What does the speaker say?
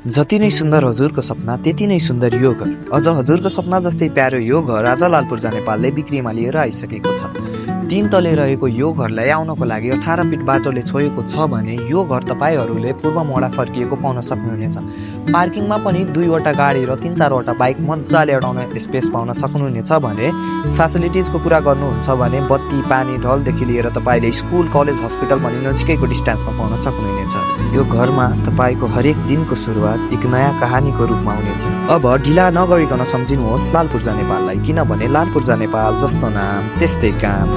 जति नै सुन्दर हजुरको सपना त्यति नै सुन्दर यो घर। अझ हजुरको सपना जस्तै प्यारो यो घर आज लालपुर जाने पालले बिक्रीमा लिएर आइसकेको छ। 3 तले रहेको यो घरलाई आउनको लागि 18 फिट बाटोले छोएको छ भने यो घर तपाईँहरूले पूर्व मोडा फर्किएको पाउन सक्नुहुनेछ। पार्किङमा पनि 2वटा गाडी र 3-4 वटा बाइक मजाले अडाउन स्पेस पाउन सक्नुहुनेछ भने फेसिलिटिजको कुरा गर्नुहुन्छ भने बत्ती पानी ढलदेखि लिएर तपाईँले स्कुल कलेज हस्पिटल पनि नजिकैको डिस्टेन्समा पाउन सक्नुहुनेछ। यो घरमा तपाईँको हरेक दिनको सुरुवात एक नयाँ कहानीको रूपमा हुनेछ। अब ढिला नगरिकन सम्झिनुहोस् लालपुर जाने पाललाई, किनभने लालपुर जाने पाल जस्तो नाम त्यस्तै काम।